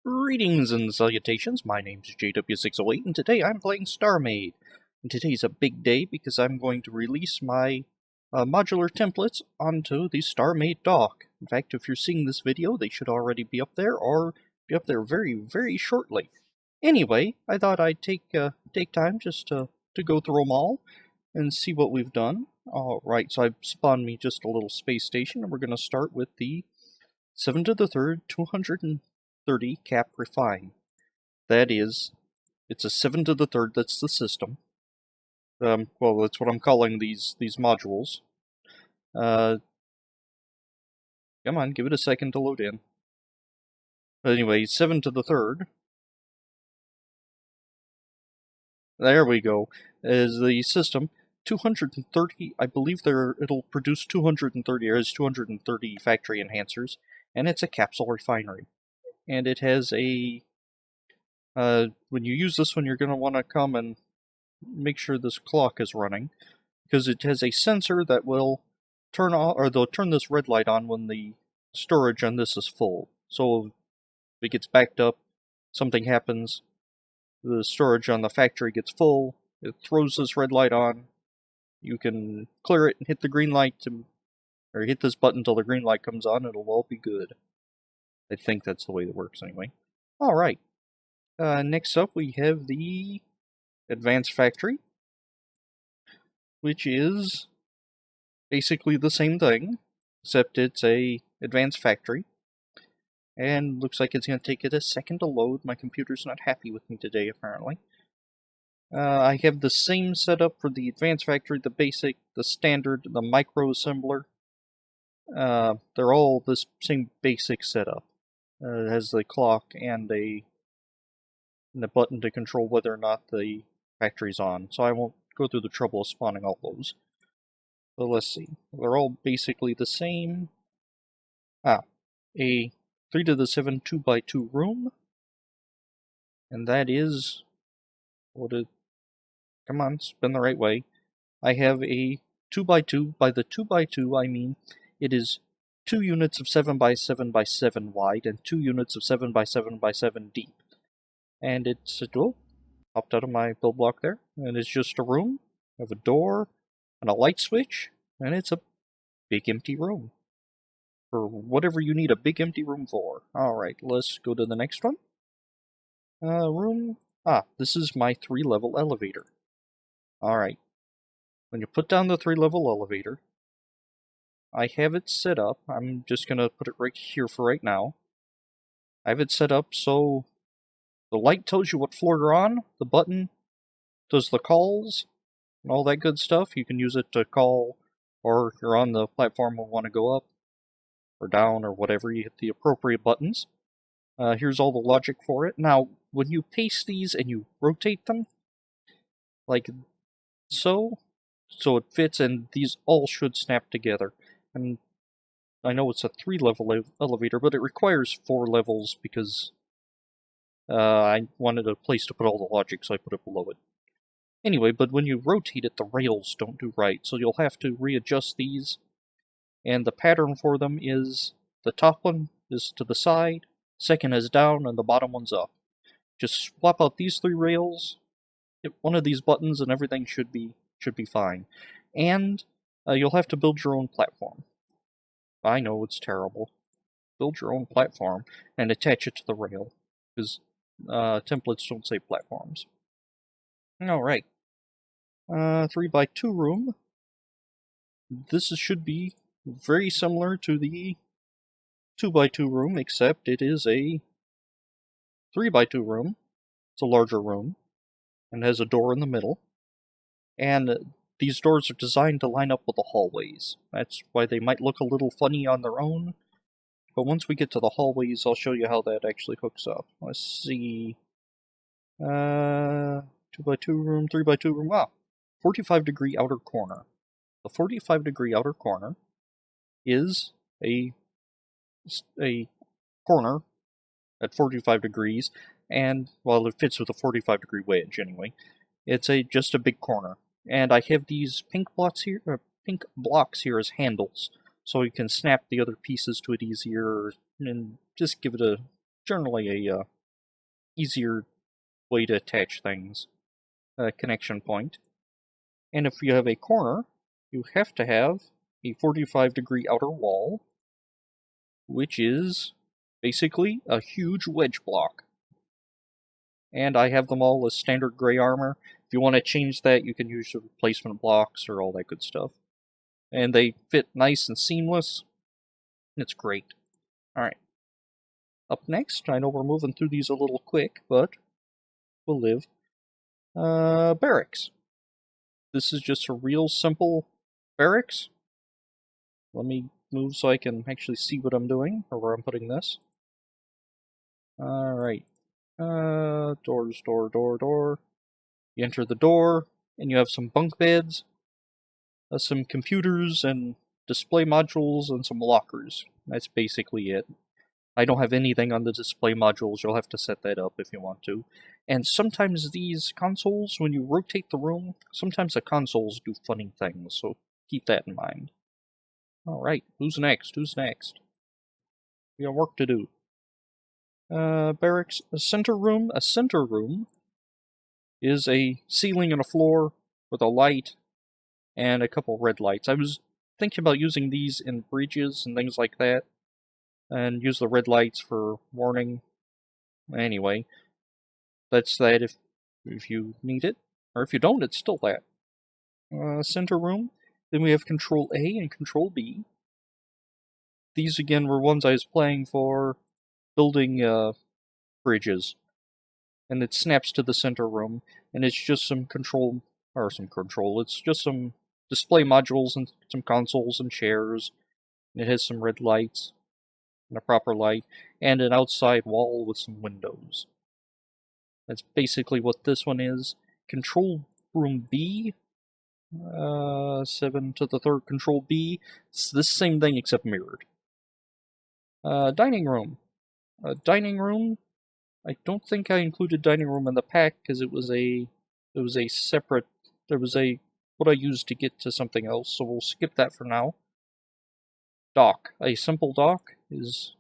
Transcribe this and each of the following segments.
Greetings and salutations, my name's JW608 and today I'm playing Starmade. And today's a big day because I'm going to release my modular templates onto the Starmade dock. In fact, if you're seeing this video, they should already be up there or be up there very, very shortly. Anyway, I thought I'd take time just to go through them all and see what we've done. Alright, so I've spawned me just a little space station and we're going to start with the 7 to the 3rd, 230 cap refine. That is, it's a 7 to the 3rd, that's the system. Well, that's what I'm calling these modules. Come on, give it a second to load in. But anyway, 7 to the 3rd. There we go. Is the system. 230, I believe it'll produce 230, or has 230 factory enhancers, and it's a capsule refinery. And it has a when you use this one, you're going to want to come and make sure this clock is running, because it has a sensor that will turn on, or they'll turn this red light on when the storage on this is full. So if it gets backed up, something happens, the storage on the factory gets full, it throws this red light on, you can clear it and hit the green light or hit this button until the green light comes on, it'll all be good. I think that's the way it works anyway. Alright, next up we have the Advanced Factory, which is basically the same thing, except it's a Advanced Factory. And looks like it's going to take it a second to load. My computer's not happy with me today, apparently. I have the same setup for the Advanced Factory, the Basic, the Standard, the Micro Assembler. They're all the same basic setup. It has the clock and the button to control whether or not the factory's on, so I won't go through the trouble of spawning all those. So let's see. They're all basically the same. A 3 to the 7 2x2 room. And that is come on, spin the right way. I have a 2x2. By the 2x2, I mean it is 2 units of 7x7x7 wide and 2 units of 7x7x7 deep. And it's popped out of my build block there. And it's just a room. I have a door and a light switch, and it's a big empty room. For whatever you need a big empty room for. Alright, let's go to the next one. This is my 3-level elevator. Alright, when you put down the 3-level elevator, I have it set up. I'm just going to put it right here for right now. I have it set up so the light tells you what floor you're on, the button does the calls, and all that good stuff. You can use it to call, or if you're on the platform and want to go up, or down, or whatever, you hit the appropriate buttons. Here's all the logic for it. Now, when you paste these and you rotate them, like so it fits, and these all should snap together. And I know it's a 3-level elevator, but it requires 4 levels because I wanted a place to put all the logic, so I put it below it. Anyway, but when you rotate it, the rails don't do right, so you'll have to readjust these. And the pattern for them is the top one is to the side, second is down, and the bottom one's up. Just swap out these 3 rails, hit one of these buttons, and everything should be fine. And you'll have to build your own platform. I know it's terrible. Build your own platform and attach it to the rail, because templates don't say platforms. Alright. 3x2 room. This should be very similar to the 2x2 room, except it is a 3x2 room. It's a larger room, and has a door in the middle. And these doors are designed to line up with the hallways. That's why they might look a little funny on their own. But once we get to the hallways, I'll show you how that actually hooks up. Let's see. 2x2 room, 3x2 room. Wow. 45-degree outer corner. The 45-degree outer corner is a corner at 45 degrees, and, well, it fits with a 45-degree wedge anyway. It's just a big corner. And I have these pink blocks here as handles, so you can snap the other pieces to it easier, and just give it a generally a easier way to attach things, a connection point. And if you have a corner, you have to have a 45-degree outer wall, which is basically a huge wedge block. And I have them all as standard gray armor. If you want to change that, you can use your replacement blocks or all that good stuff. And they fit nice and seamless. It's great. Alright. Up next, I know we're moving through these a little quick, but we'll live. Barracks. This is just a real simple barracks. Let me move so I can actually see what I'm doing, or where I'm putting this. Alright. Doors, door. You enter the door, and you have some bunk beds, some computers, and display modules, and some lockers. That's basically it. I don't have anything on the display modules, you'll have to set that up if you want to. And sometimes these consoles, when you rotate the room, sometimes the consoles do funny things, so keep that in mind. Alright, who's next? We got work to do. Barracks, a center room. A center room is a ceiling and a floor with a light and a couple red lights. I was thinking about using these in bridges and things like that, and use the red lights for warning. Anyway, that's that if you need it, or if you don't, it's still that. Center room. Then we have Control A and Control B. These again were ones I was playing for building bridges, and it snaps to the center room, and it's just some control. It's just some display modules and some consoles and chairs. And it has some red lights and a proper light, and an outside wall with some windows. That's basically what this one is. Control room B, 7 to the 3rd control B. It's the same thing except mirrored. Dining room. Dining room. I don't think I included dining room in the pack because it was a separate. There was what I used to get to something else, so we'll skip that for now. Dock. A simple dock is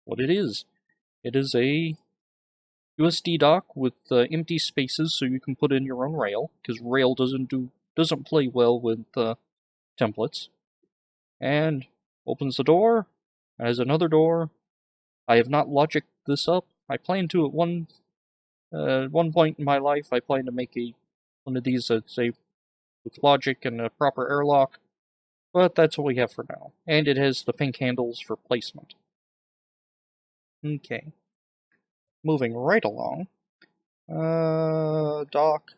what it is. It is a USD dock with empty spaces, so you can put in your own rail, because rail doesn't play well with templates. And opens the door, has another door. I have not logicked this up. I plan to at one point in my life. I plan to make one of these say with logic and a proper airlock, but that's what we have for now. And it has the pink handles for placement. Okay. Moving right along. Dock.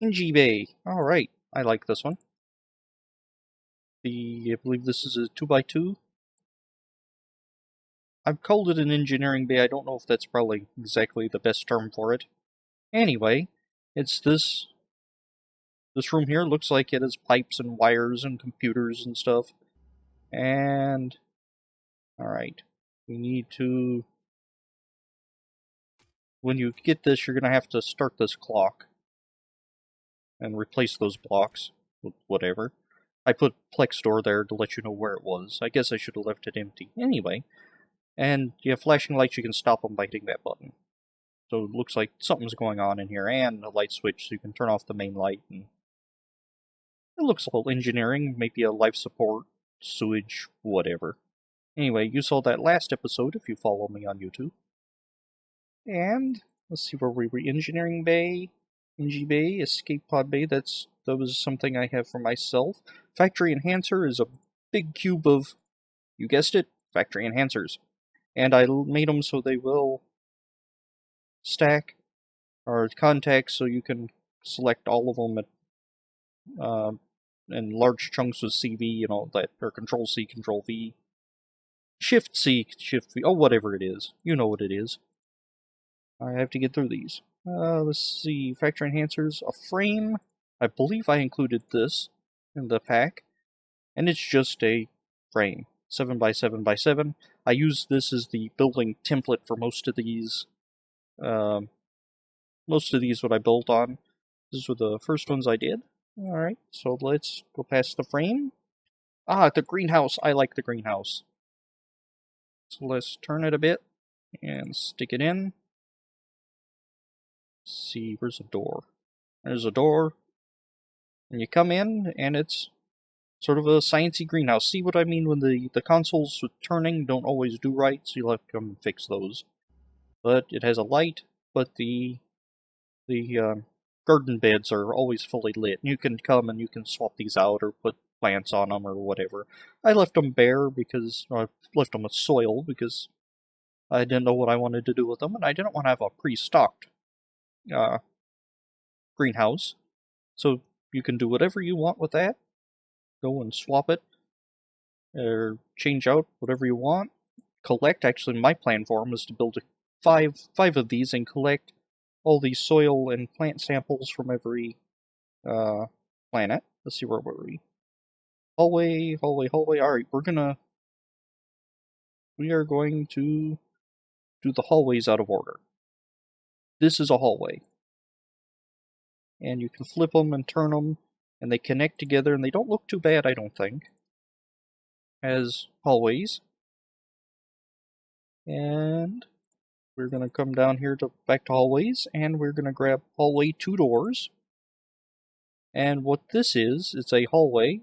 NG Bay. Alright, I like this one. I believe this is a 2x2. I've called it an engineering bay. I don't know if that's probably exactly the best term for it. Anyway, it's this room here looks like it has pipes and wires and computers and stuff. And alright, we need to, when you get this, you're going to have to start this clock and replace those blocks with whatever. I put Plex door there to let you know where it was. I guess I should have left it empty. Anyway, and you have flashing lights, you can stop them by hitting that button. So it looks like something's going on in here, and a light switch so you can turn off the main light. And it looks a little engineering, maybe a life support, sewage, whatever. Anyway, you saw that last episode if you follow me on YouTube. And let's see where we were. Engineering bay, NG bay, escape pod bay. That was something I have for myself. Factory enhancer is a big cube of, you guessed it, factory enhancers. And I made them so they will stack or contact, so you can select all of them at in large chunks with CV, that, or Control C, Control V, Shift C, Shift V, whatever it is. You know what it is. I have to get through these. Let's see, factory enhancers, a frame. I believe I included this in the pack, and it's just a frame, 7x7x7. I use this as the building template for most of these. What I built on. These were the first ones I did. Alright, so let's go past the frame. The greenhouse. I like the greenhouse. So let's turn it a bit and stick it in. Let's see, where's a door? There's a door. And you come in, and it's sort of a sciencey greenhouse. See what I mean when the consoles with turning don't always do right, so you'll have to come and fix those. But it has a light, but the garden beds are always fully lit. You can come and you can swap these out or put plants on them or whatever. I left them bare because I left them with soil because I didn't know what I wanted to do with them, and I didn't want to have a pre-stocked greenhouse. So you can do whatever you want with that. Go and swap it or change out whatever you want. Collect. Actually, my plan for them is to build five of these and collect all these soil and plant samples from every planet. Let's see, where were we? Hallway. Alright, we are going to do the hallways out of order. This is a hallway. And you can flip them and turn them, and they connect together, and they don't look too bad, I don't think, as hallways. And we're going to come down here to back to hallways, and we're going to grab hallway 2 doors. And what this is, it's a hallway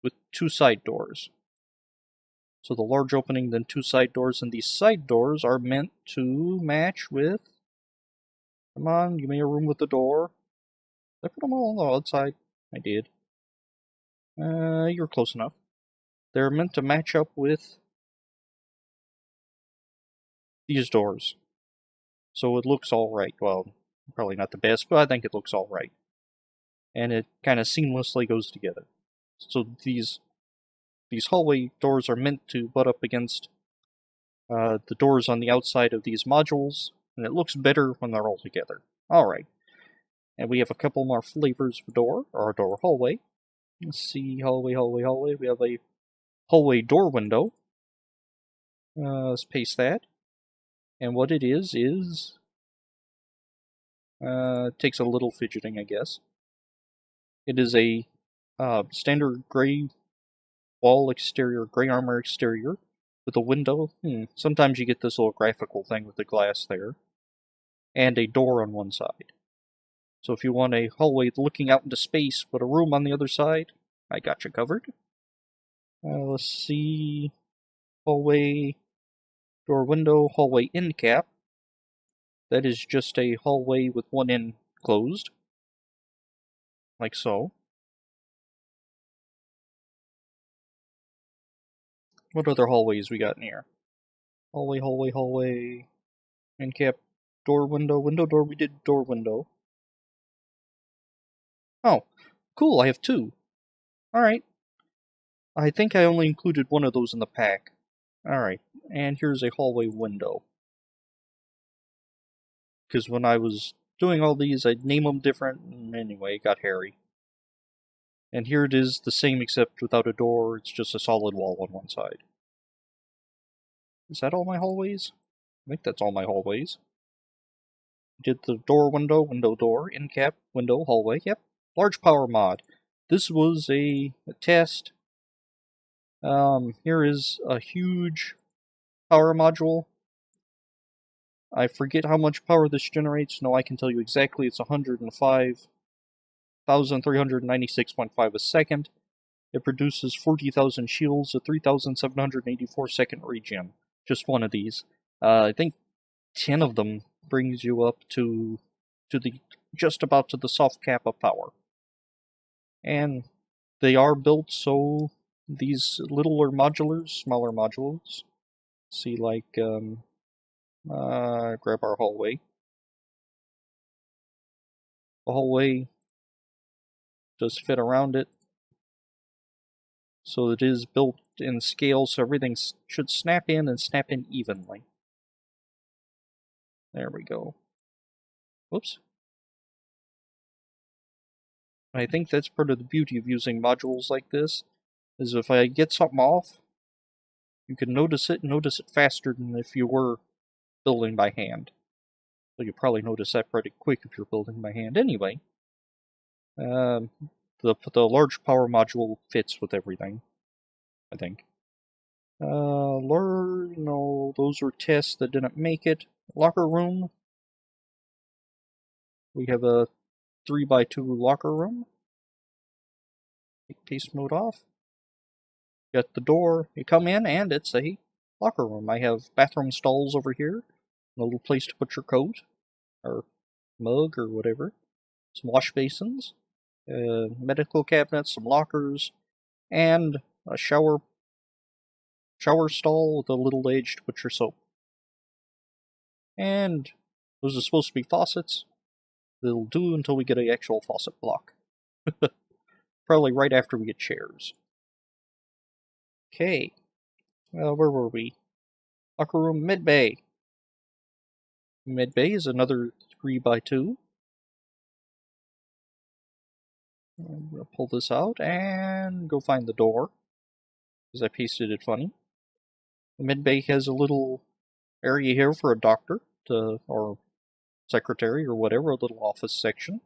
with 2 side doors. So the large opening, then 2 side doors, and these side doors are meant to match with... Come on, give me a room with a door. Did I put them all on the outside? I did. You're close enough. They're meant to match up with these doors. So it looks alright. Well, probably not the best, but I think it looks alright. And it kind of seamlessly goes together. So these hallway doors are meant to butt up against the doors on the outside of these modules, and it looks better when they're all together. Alright. And we have a couple more flavors of door, or a door hallway. Let's see, hallway. We have a hallway door window. Let's paste that. And what it is it takes a little fidgeting, I guess. It is a standard gray wall exterior, gray armor exterior with a window. Sometimes you get this little graphical thing with the glass there. And a door on one side. So if you want a hallway looking out into space, but a room on the other side, I got you covered. Let's see. Hallway, door window, hallway end cap. That is just a hallway with one end closed. Like so. What other hallways we got in here? Hallway. End cap, door window, door, we did door window. Oh, cool, I have 2. Alright. I think I only included one of those in the pack. Alright, and here's a hallway window. Because when I was doing all these, I'd name them different, and anyway, it got hairy. And here it is, the same except without a door, it's just a solid wall on one side. Is that all my hallways? I think that's all my hallways. Did the door window, door, end cap, window, hallway, yep. Large power mod. This was a test. Here is a huge power module. I forget how much power this generates. No, I can tell you exactly. It's 105,396.5 a second. It produces 40,000 shields, a 3,784 second regen. Just one of these. I think 10 of them brings you up to the just about to the soft cap of power. And they are built so these littler modulars, smaller modules, see, like, grab our hallway. The hallway does fit around it, so it is built in scale, so everything should snap in and snap in evenly. There we go. Whoops. I think that's part of the beauty of using modules like this, is if I get something off, you can notice it faster than if you were building by hand. So you probably notice that pretty quick if you're building by hand anyway. The large power module fits with everything, I think. Lure, no, those were tests that didn't make it. Locker room. We have a 3x2 locker room. Take paste mode off. Got the door. You come in and it's a locker room. I have bathroom stalls over here. A little place to put your coat or mug or whatever. Some wash basins. Medical cabinets, some lockers, and a shower stall with a little edge to put your soap. And those are supposed to be faucets. They'll do until we get an actual faucet block. Probably right after we get chairs. Okay. Where were we? Locker room, mid-bay. Mid-bay is another 3x2. I'm going to pull this out and go find the door, because I pasted it funny. The mid-bay has a little area here for a doctor or secretary or whatever, a little office section.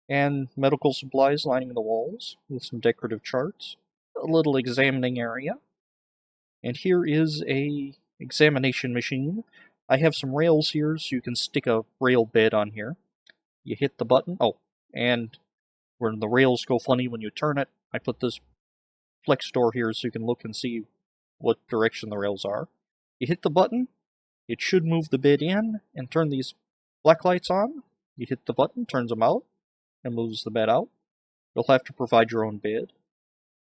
And medical supplies lining the walls with some decorative charts. A little examining area. And here is a examination machine. I have some rails here so you can stick a rail bed on here. You hit the button. Oh, and when the rails go funny when you turn it, I put this flex door here so you can look and see what direction the rails are. You hit the button, it should move the bed in and turn these black lights on. You hit the button, turns them out, and moves the bed out. You'll have to provide your own bed.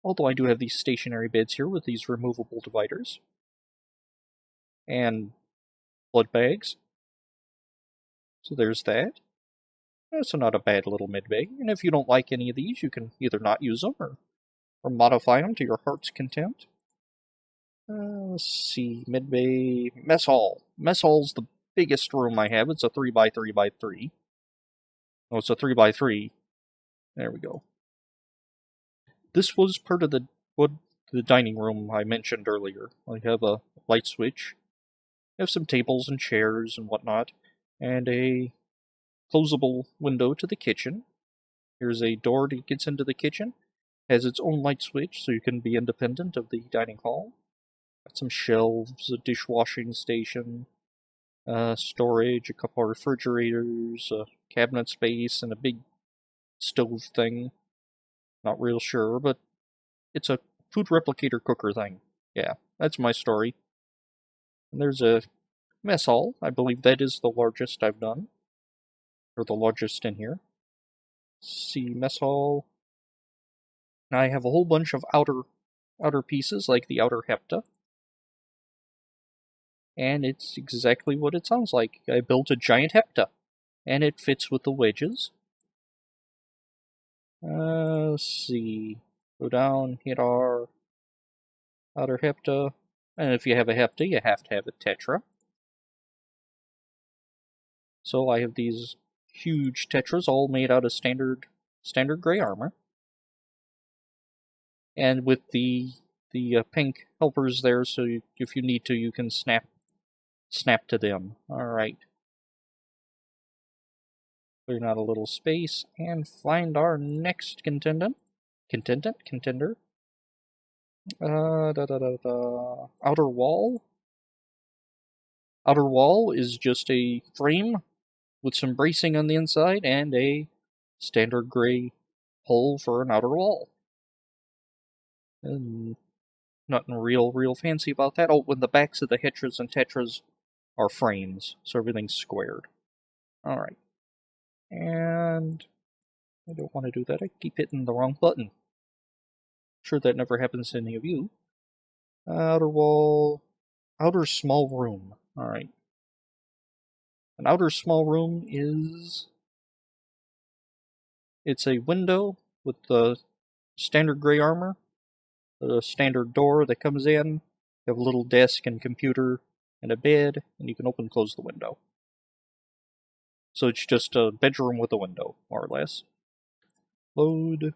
Although I do have these stationary beds here with these removable dividers. And blood bags. So there's that. So not a bad little mid-bay. And if you don't like any of these, you can either not use them or modify them to your heart's content. Let's see, mid-bay, mess hall. Mess hall's the biggest room I have. It's a 3x3x3. Oh, it's a 3x3. There we go. This was part of the dining room I mentioned earlier. I have a light switch. I have some tables and chairs and whatnot, and a closable window to the kitchen. Here's a door that gets into the kitchen. Has its own light switch, so you can be independent of the dining hall. Got some shelves, a dishwashing station, storage, a couple of refrigerators, a cabinet space, and a big stove thing. Not real sure, but it's a food replicator cooker thing. Yeah, that's my story. And there's a mess hall. I believe that is the largest I've done. Or the largest in here. See, mess hall. Now I have a whole bunch of outer pieces, like the outer hepta. And it's exactly what it sounds like. I built a giant hepta. And it fits with the wedges. Let's see. Go down, hit our outer hepta. And if you have a hepta, you have to have a tetra. So I have these huge tetras all made out of standard gray armor. And with the pink helpers there, so if you need to, you can snap to them. Alright. Clearing out a little space, and find our next contender. Outer wall. Outer wall is just a frame with some bracing on the inside and a standard gray hole for an outer wall. And nothing real fancy about that. Oh, when the backs of the hetras and tetras are frames, so everything's squared. Alright. And I don't want to do that. I keep hitting the wrong button. Sure that never happens to any of you. Outer wall. Outer small room. Alright. An outer small room is... It's a window with the standard gray armor. A standard door that comes in. You have a little desk and computer and a bed, and you can open and close the window. So it's just a bedroom with a window, more or less. Load.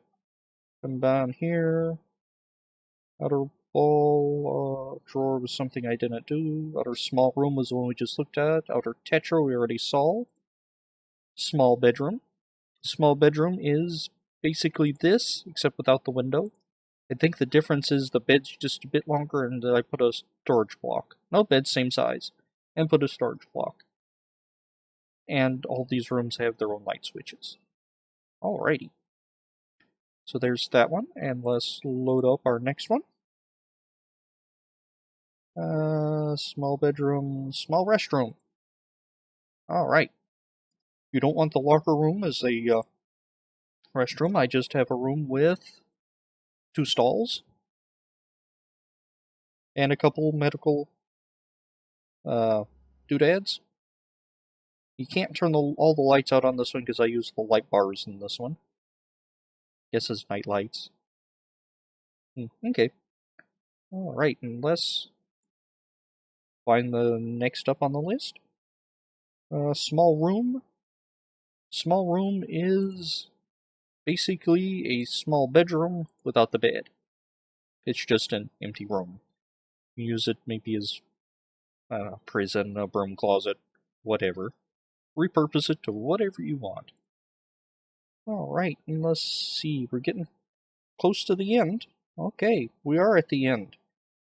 Come down here. Outer wall drawer was something I didn't do. Outer small room was the one we just looked at. Outer tetra we already saw. Small bedroom. Small bedroom is basically this, except without the window. I think the difference is the bed's just a bit longer and I put a storage block. No, bed's same size. And put a storage block. And all these rooms have their own light switches. Alrighty. So there's that one, and let's load up our next one. Small bedroom, small restroom. Alright. You don't want the locker room as a restroom. I just have a room with 2 stalls and a couple medical doodads. You can't turn all the lights out on this one because I use the light bars in this one. Guess it's night lights. Okay. Alright, and let's find the next up on the list. Small room. Small room is basically a small bedroom without the bed. It's just an empty room. You use it maybe as a prison, a broom closet, whatever. Repurpose it to whatever you want. Alright, and let's see, we're getting close to the end. Okay, we are at the end.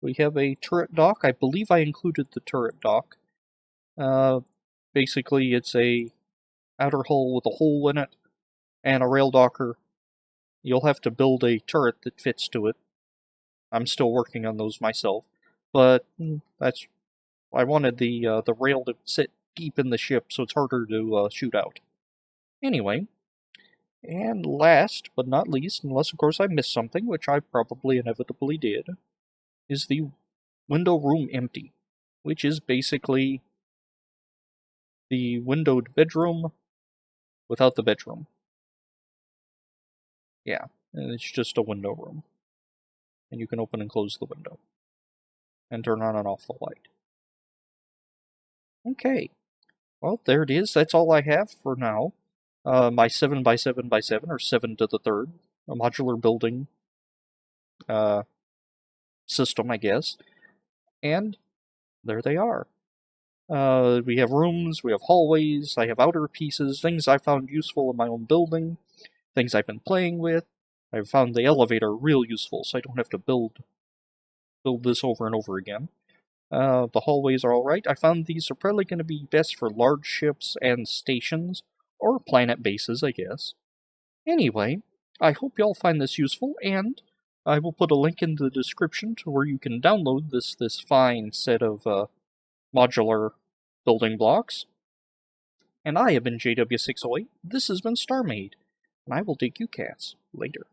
We have a turret dock. I believe I included the turret dock. Basically, it's a outer hull with a hole in it and a rail docker. You'll have to build a turret that fits to it. I'm still working on those myself, but that's I wanted the rail to sit deep in the ship, so it's harder to shoot out. Anyway, and last but not least, unless of course I missed something, which I probably inevitably did, is the window room empty, which is basically the windowed bedroom without the bedroom. Yeah, and it's just a window room. And you can open and close the window. And turn on and off the light. Okay. Well, there it is. That's all I have for now. My 7x7x7, or 7 to the 3rd, a modular building system, I guess. And there they are. We have rooms, we have hallways, I have outer pieces, things I found useful in my own building, things I've been playing with. I've found the elevator real useful, so I don't have to build this over and over again. The hallways are alright. I found these are probably going to be best for large ships and stations, or planet bases, I guess. Anyway, I hope y'all find this useful, and I will put a link in the description to where you can download this fine set of modular building blocks. And I have been JW608. This has been Starmade, and I will take you cats later.